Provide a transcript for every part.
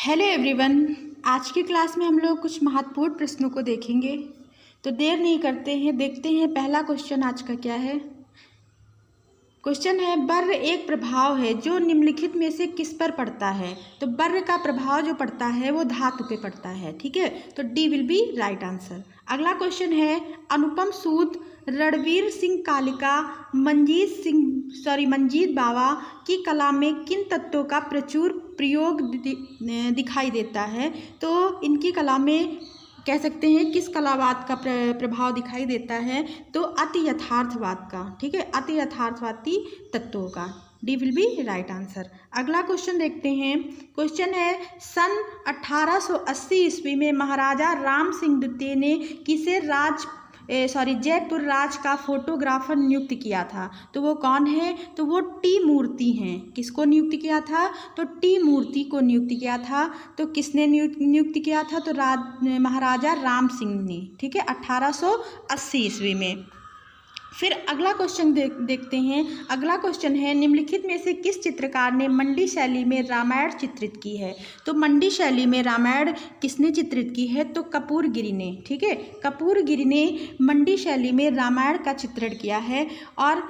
Hello everyone, आज की class में हम लोग कुछ महत्वपूर्ण प्रश्नों को देखेंगे। तो देर नहीं करते हैं, देखते हैं पहला क्वेश्चन आज का क्या है। क्वेश्चन है, बर्र एक प्रभाव है जो निम्नलिखित में से किस पर पड़ता है। तो बर्र का प्रभाव जो पड़ता है वो धातु पे पड़ता है। ठीक है, तो D will be right answer. अगला क्वेश्चन है, अनुपम सूद, रणवीर सिंह कालिका, मंजीत बावा की कला में किन तत्वों का प्रचुर प्रयोग दिखाई देता है। तो इनकी कला में कह सकते हैं किस कलावाद का प्रभाव दिखाई देता है। तो अति यथार्थवाद का। ठीक है, अति यथार्थवादी तत्वों का। D will be right answer. अगला क्वेश्चन देखते हैं। क्वेश्चन है, सन 1880 ईस्वी में महाराजा राम सिंह द्वितीय ने किसे जयपुर राज का फोटोग्राफर नियुक्त किया था। तो वो कौन है। तो वो टी मूर्ति हैं। किसको नियुक्त किया था। तो टी मूर्ति को नियुक्त किया था। तो किसने नियुक्त किया था। तो महाराजा राम सिंह ने। ठीक है, 1880 ईस्वी में। फिर अगला क्वेश्चन देखते हैं। अगला क्वेश्चन है, निम्नलिखित में से किस चित्रकार ने मंडी शैली में रामायण चित्रित की है। तो मंडी शैली में रामायण किसने चित्रित की है। तो कपूरगिरी ने। ठीक है, कपूरगिरी ने मंडी शैली में रामायण का चित्रण किया है। और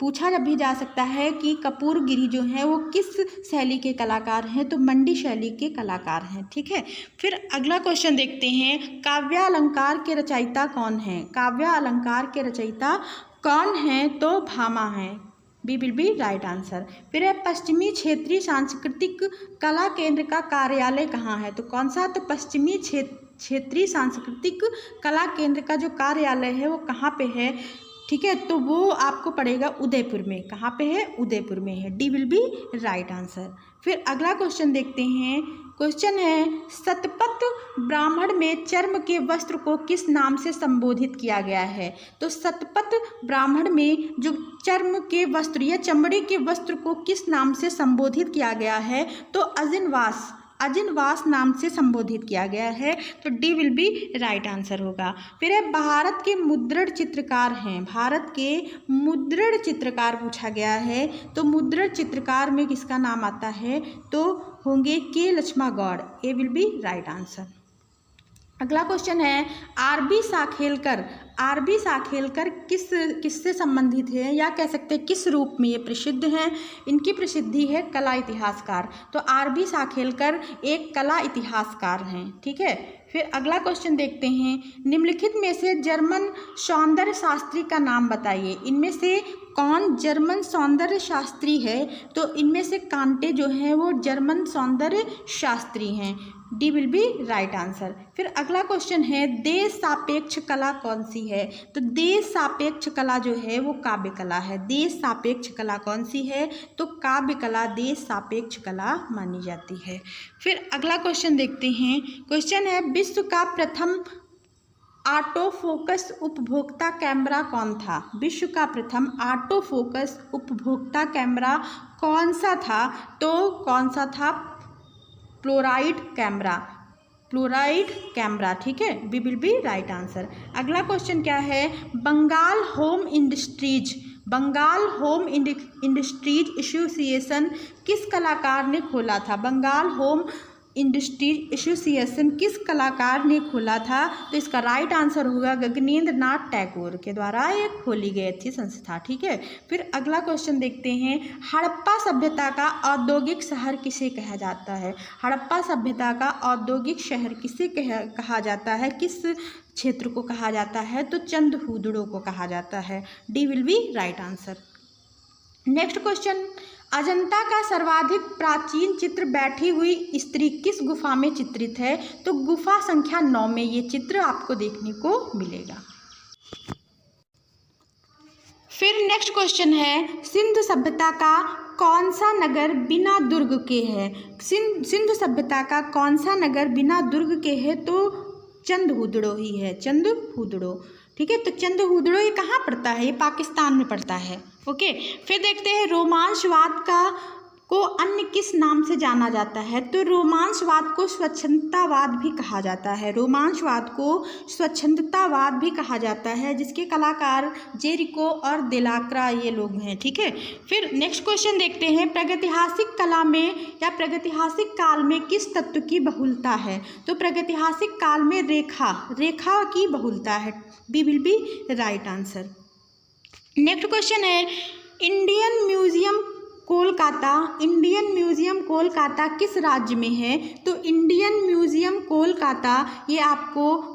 पूछा जब भी जा सकता है कि कपूरगिरी जो है वो किस शैली के कलाकार हैं। तो मंडी शैली के कलाकार हैं। ठीक है, फिर अगला क्वेश्चन देखते हैं। काव्यालंकार के रचयिता कौन है। काव्यालंकार के रचयिता कौन है। तो भामा है। B will be right answer. फिर है, पश्चिमी क्षेत्रीय सांस्कृतिक कला केंद्र का कार्यालय कहाँ है। तो कौन सा। तो पश्चिमी क्षेत्रीय सांस्कृतिक कला केंद्र का जो कार्यालय है वो कहाँ पे है। ठीक है, तो वो आपको पड़ेगा उदयपुर में। कहाँ पे है। उदयपुर में है। D will be right answer. फिर अगला क्वेश्चन देखते हैं। क्वेश्चन है, शतपथ ब्राह्मण में चर्म के वस्त्र को किस नाम से संबोधित किया गया है। तो शतपथ ब्राह्मण में जो चर्म के वस्त्र या चमड़े के वस्त्र को किस नाम से संबोधित किया गया है। तो अजिनवास नाम से संबोधित किया गया है। तो D will be right answer होगा। फिर है, भारत के मुद्रण चित्रकार हैं। भारत के मुद्रण चित्रकार पूछा गया है। तो मुद्रण चित्रकार में किसका नाम आता है। तो होंगे के लक्ष्मा गौड़। ए विल बी राइट आंसर। अगला क्वेश्चन है, आरबी साखेलकर किससे संबंधित है या कह सकते हैं किस रूप में ये प्रसिद्ध हैं। इनकी प्रसिद्धि है कला इतिहासकार। तो आरबी साखेलकर एक कला इतिहासकार हैं। ठीक है, फिर अगला क्वेश्चन देखते हैं। निम्नलिखित में से जर्मन सौंदर्य शास्त्री का नाम बताइए। इनमें से कौन जर्मन सौंदर्य शास्त्री है। तो इनमें से कांटे जो हैं वो जर्मन सौंदर्य शास्त्री हैं। D will be right answer. फिर अगला क्वेश्चन है, देश सापेक्ष कला कौन सी है। तो देश सापेक्ष कला जो है वो काव्य कला है। देश सापेक्ष कला कौन सी है। तो काव्य कला देश सापेक्ष कला मानी जाती है। फिर अगला क्वेश्चन देखते हैं। क्वेश्चन है, विश्व का प्रथम ऑटो फोकस उपभोक्ता कैमरा कौन था। विश्व का प्रथम ऑटो फोकस उपभोक्ता कैमरा कौन सा था। तो कौन सा था। Fluoride camera. ठीक है, B will be right answer. अगला क्वेश्चन क्या है, बंगाल होम इंडस्ट्रीज एसोसिएशन किस कलाकार ने खोला था। बंगाल होम इंडस्ट्रीज एसोसिएशन किस कलाकार ने खोला था। तो इसका राइट आंसर होगा गगनेंद्र नाथ टैगोर के द्वारा ये खोली गई थी संस्था। ठीक है, फिर अगला क्वेश्चन देखते हैं। हड़प्पा सभ्यता का औद्योगिक शहर किसे कहा जाता है। हड़प्पा सभ्यता का औद्योगिक शहर किसे कहा जाता है। किस क्षेत्र को कहा जाता है। तो चंदहूदड़ो को कहा जाता है। D will be right answer. Next question, Ajanta का सर्वाधिक प्राचीन चित्र बैठी हुई स्त्री किस गुफा में चित्रित है। तो गुफा संख्या 9 में ये चित्र आपको देखने को मिलेगा। फिर नेक्स्ट क्वेश्चन है, सिंधु सभ्यता का कौन सा नगर बिना दुर्ग के है। सिंधु सभ्यता का कौन सा नगर बिना दुर्ग के है। तो चंदहूदड़ो ही है। चंदहूदड़ो। ठीक है, तो चंदहूदड़ो ये कहाँ पड़ता है। ये पाकिस्तान में पड़ता है। ओके, फिर देखते हैं, रोमांचवाद का को अन्य किस नाम से जाना जाता है? तो रोमांसवाद को स्वच्छंदतावाद भी कहा जाता है। रोमांसवाद को स्वच्छंदतावाद भी कहा जाता है, जिसके कलाकार जेरिको और दिलाक्रा ये लोग हैं। ठीक है, फिर नेक्स्ट क्वेश्चन देखते हैं, प्रागैतिहासिक कला में या प्रागैतिहासिक काल में किस तत्व की बहुलता है? तो प्रागैतिहासिक काल में रेखा की बहुलता है। B will be right answer. Next question है, इंडियन म्यूजियम कोलकाता किस राज्य में है? तो इंडियन म्यूजियम कोलकाता ये आपको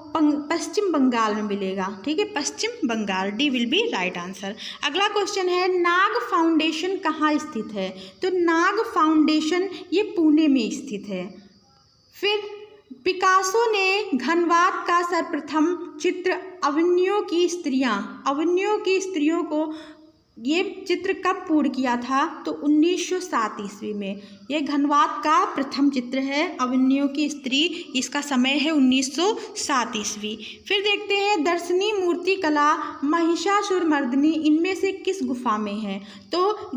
पश्चिम बंगाल में मिलेगा। ठीक है, Paschim Bangal. D will be right answer. अगला क्वेश्चन है, नाग फाउंडेशन कहाँ स्थित है? तो नाग फाउंडेशन ये पुणे में स्थित है। फिर पिकासो ने घनवात का सर्वप्रथम चित्र अवनियों की स्त्रियों को ये चित्र कब पूर्ण किया था? तो 1907 ईस्वी में। ये घनवात का प्रथम चित्र है, अवनियों की स्त्री। इसका समय है 1907 ईस्वी। फिर देखते हैं, दर्शनी मूर्ति कला महिषासुरमर्दिनी इनमें से किस गुफा में है? तो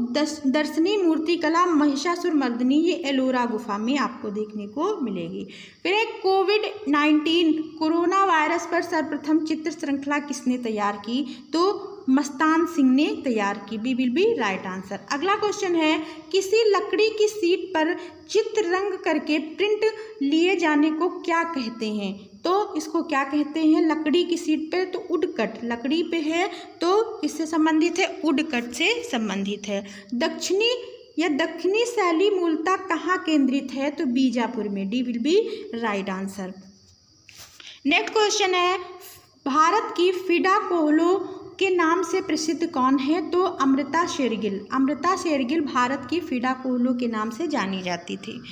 दर्शनी मूर्ति कला महिषासुरमर्दिनी ये एलोरा गुफा में आपको देखने को मिलेगी। फिर एक कोविड-19 कोरोना वायरस पर सर्वप्रथम चित्र श्रृंखला किसने तैयार की? तो मस्तान सिंह ने तैयार की। B will be right answer. अगला क्वेश्चन है, किसी लकड़ी की सीट पर चित्र रंग करके प्रिंट लिए जाने को क्या कहते हैं? तो इसको क्या कहते हैं? लकड़ी की सीट पर तो वुडकट लकड़ी पे है, तो किससे संबंधित है? वुडकट से संबंधित है। दक्षिणी शैली मूलतः कहाँ केंद्रित है? तो बीजापुर में। D will be right answer. Next question है, भारत की फ्रिडा काहलो के नाम से प्रसिद्ध कौन है? तो अमृता शेरगिल भारत की फ्रिडा काहलो के नाम से जानी जाती थी।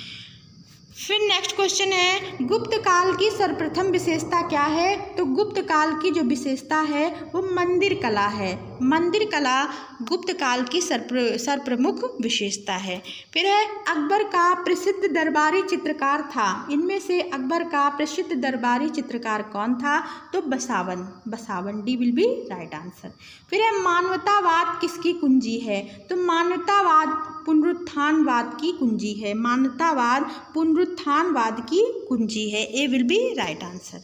फिर नेक्स्ट क्वेश्चन है, गुप्त काल की सर्वप्रथम विशेषता क्या है? तो गुप्त काल की जो विशेषता है वो मंदिर कला है। मंदिर कला गुप्त काल की सर्वप्रमुख विशेषता है। फिर है, अकबर का प्रसिद्ध दरबारी चित्रकार था। इनमें से अकबर का प्रसिद्ध दरबारी चित्रकार कौन था? तो Basawan. D will be right answer. फिर है, मानवतावाद किसकी कुंजी है? तो मानवतावाद पुनरुत्थानवाद की कुंजी है। मानवतावाद पुनरुत्थानवाद की कुंजी है। ए विल बी राइट आंसर।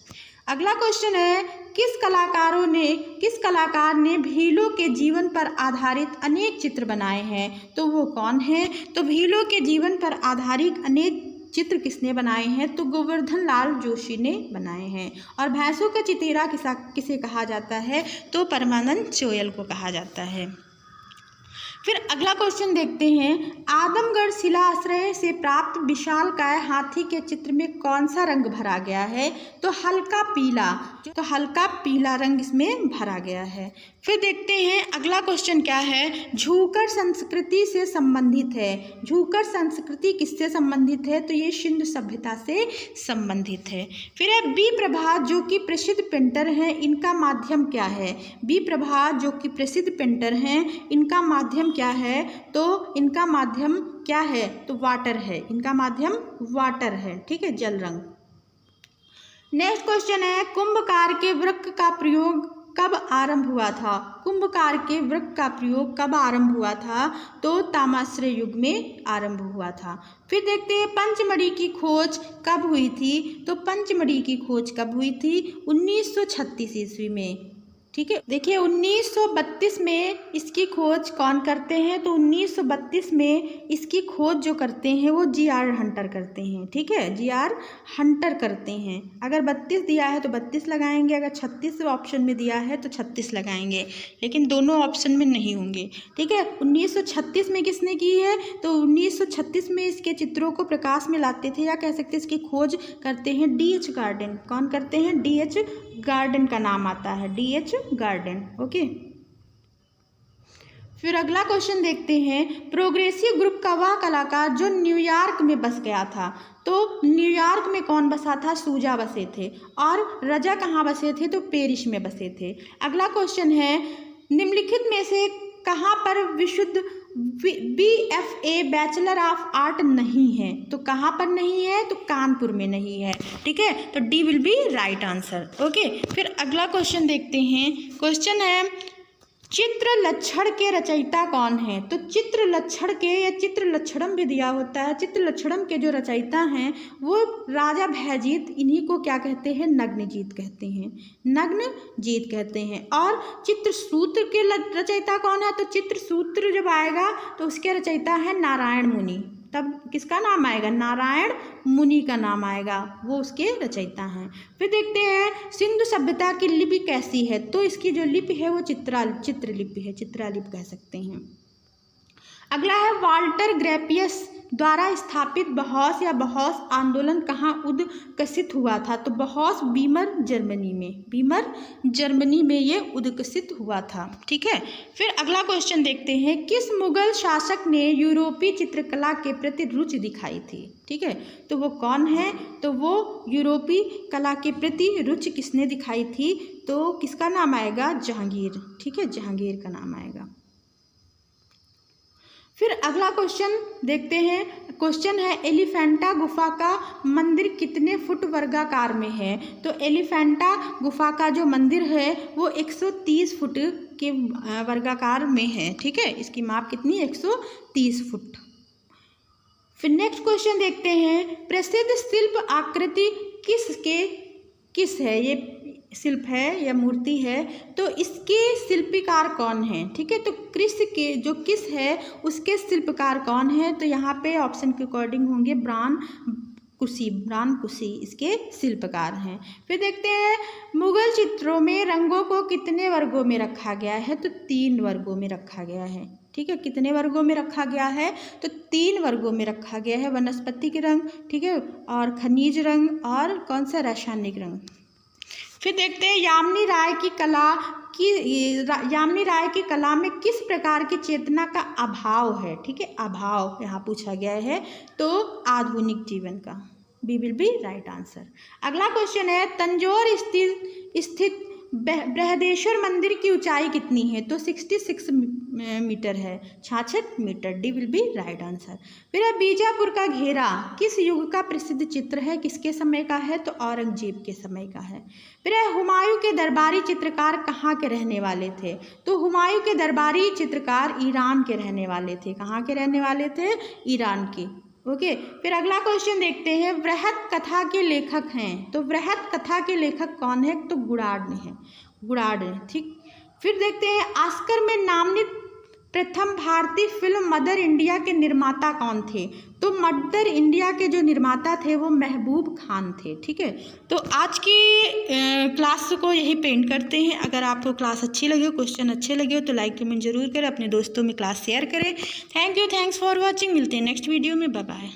अगला क्वेश्चन है, किस कलाकार ने भीलों के जीवन पर आधारित अनेक चित्र बनाए हैं? तो वो कौन है? तो भीलों के जीवन पर आधारित अनेक चित्र किसने बनाए हैं? तो गोवर्धन लाल जोशी ने बनाए हैं। और भैंसों का चितेरा किसे कहा जाता है? तो परमानंद चोयल को कहा जाता है। फिर अगला क्वेश्चन देखते हैं, आदमगढ़ शिलाश्रय से प्राप्त विशालकाय हाथी के चित्र में कौन सा रंग भरा गया है? तो हल्का पीला रंग इसमें भरा गया है। फिर देखते हैं अगला क्वेश्चन क्या है, झूकर संस्कृति से संबंधित है। झूकर संस्कृति किससे संबंधित है? तो ये सिंधु सभ्यता से संबंधित है। फिर है, बी प्रभा जो कि प्रसिद्ध पेंटर हैं, इनका माध्यम क्या है? बी प्रभा जो कि प्रसिद्ध पेंटर हैं, इनका माध्यम क्या है? तो इनका माध्यम क्या है? तो वाटर है। इनका माध्यम वाटर है। ठीक है, जल रंग। नेक्स्ट क्वेश्चन है, कुंभकार के वृक्क का प्रयोग कब आरंभ हुआ था? कुंभकार के वृक्क का प्रयोग कब आरंभ हुआ था? तो ताम्रश्रेय युग में आरंभ हुआ था। फिर देखते हैं, पंचमढ़ी की खोज कब हुई थी? तो पंचमढ़ी की खोज कब हुई थी? 1936 ईस्वी में। ठीक है, देखिए 1932 में इसकी खोज कौन करते हैं? तो 1932 में इसकी खोज जो करते हैं वो जी.आर. हंटर करते हैं। ठीक है, जी.आर. हंटर करते हैं। अगर 32 दिया है तो 32 लगाएंगे, अगर 36 ऑप्शन में दिया है तो 36 लगाएंगे, लेकिन दोनों ऑप्शन में नहीं होंगे। ठीक है, 1936 में किसने की है? तो 1936 में इसके चित्रों को प्रकाश में लाते थे, या कह सकते हैं इसकी खोज करते हैं D.H. गार्डन। कौन करते हैं? D.H. गार्डन का नाम आता है, D.H. गार्डन। ओके, फिर अगला क्वेश्चन देखते हैं, प्रोग्रेसिव ग्रुप का वह कलाकार जो न्यूयॉर्क में बस गया था। तो न्यूयॉर्क में कौन बसा था? सूजा बसे थे। और रजा कहाँ बसे थे? तो पेरिस में बसे थे। अगला क्वेश्चन है, निम्नलिखित में से कहाँ पर विशुद्ध BFA बैचलर ऑफ आर्ट नहीं है? तो कहाँ पर नहीं है? तो कानपुर में नहीं है। ठीक है, तो D will be right answer. Okay, फिर अगला क्वेश्चन देखते हैं। क्वेश्चन है, चित्र लक्षण के रचयिता कौन है? तो चित्र लक्षण के या चित्र लक्षणम भी दिया होता है। चित्र लक्षणम के जो रचयिता हैं वो राजा भयजीत, इन्हीं को क्या कहते हैं? नग्नजीत कहते हैं, नग्नजीत कहते हैं। और चित्र सूत्र के रचयिता कौन है? तो चित्र सूत्र जब आएगा तो उसके रचयिता है नारायण मुनि। तब किसका नाम आएगा? नारायण मुनि का नाम आएगा, वो उसके रचयिता हैं। फिर देखते हैं सिंधु सभ्यता की लिपि कैसी है? तो इसकी जो लिपि है वो चित्रलिपि है, चित्रालिपि कह सकते हैं। अगला है वाल्टर ग्रेपियस द्वारा स्थापित बहौस या बहौस आंदोलन कहाँ उद्कसित हुआ था? तो बहौस वीमर जर्मनी में ये उद्कसित हुआ था। ठीक है। फिर अगला क्वेश्चन देखते हैं, किस मुगल शासक ने यूरोपीय चित्रकला के प्रति रुचि दिखाई थी? ठीक है, तो वो कौन है? तो वो यूरोपीय कला के प्रति रुचि किसने दिखाई थी? तो किसका नाम आएगा? जहांगीर। ठीक है, जहांगीर का नाम आएगा। फिर अगला क्वेश्चन देखते हैं। क्वेश्चन है एलिफेंटा गुफा का मंदिर कितने फुट वर्गाकार में है? तो एलिफेंटा गुफा का जो मंदिर है वो 130 फुट के वर्गाकार में है। ठीक है, इसकी माप कितनी? 130 फुट। फिर नेक्स्ट क्वेश्चन देखते हैं, प्रसिद्ध शिल्प आकृति किस है? ये शिल्प है या मूर्ति है, तो इसके शिल्पकार कौन है? ठीक है, तो कृष्ण के जो किस है उसके शिल्पकार कौन है? तो यहाँ पे ऑप्शन के अकॉर्डिंग होंगे ब्रान कुशी इसके शिल्पकार हैं। फिर देखते हैं मुगल चित्रों में रंगों को कितने वर्गों में रखा गया है? तो 3 वर्गों में रखा गया है। ठीक है, कितने वर्गों में रखा गया है? तो 3 वर्गों में रखा गया है। वनस्पति के रंग, ठीक है, और खनिज रंग, और कौन सा? रासायनिक रंग। फिर देखते हैं यामिनी राय की कला में किस प्रकार की चेतना का अभाव है? ठीक है, अभाव यहाँ पूछा गया है, तो आधुनिक जीवन का। B will be right answer. अगला क्वेश्चन है तंजौर स्थित बृहदेश्वर मंदिर की ऊंचाई कितनी है? तो 66 मीटर है, 66 metre. D will be right answer. फिर है बीजापुर का घेरा किस युग का प्रसिद्ध चित्र है? किसके समय का है? तो औरंगजेब के समय का है। फिर है हुमायूं के दरबारी चित्रकार कहाँ के रहने वाले थे? तो हुमायूं के दरबारी चित्रकार ईरान के रहने वाले थे। कहाँ के रहने वाले थे? ईरान के। ओके। फिर अगला क्वेश्चन देखते हैं, वृहत कथा के लेखक हैं, तो वृहत कथा के लेखक कौन है? तो गुणाढ्य है। ठीक। फिर देखते हैं ऑस्कर में नामित प्रथम भारतीय फिल्म मदर इंडिया के निर्माता कौन थे? तो मदर इंडिया के जो निर्माता थे वो महबूब खान थे। ठीक है, तो आज की क्लास को यही पेंड करते हैं। अगर आपको क्लास अच्छी लगी हो, क्वेश्चन अच्छे लगे हो, तो लाइक कमेंट जरूर करें, अपने दोस्तों में क्लास शेयर करें। Thanks for watching. मिलते हैं नेक्स्ट वीडियो में। Bye bye.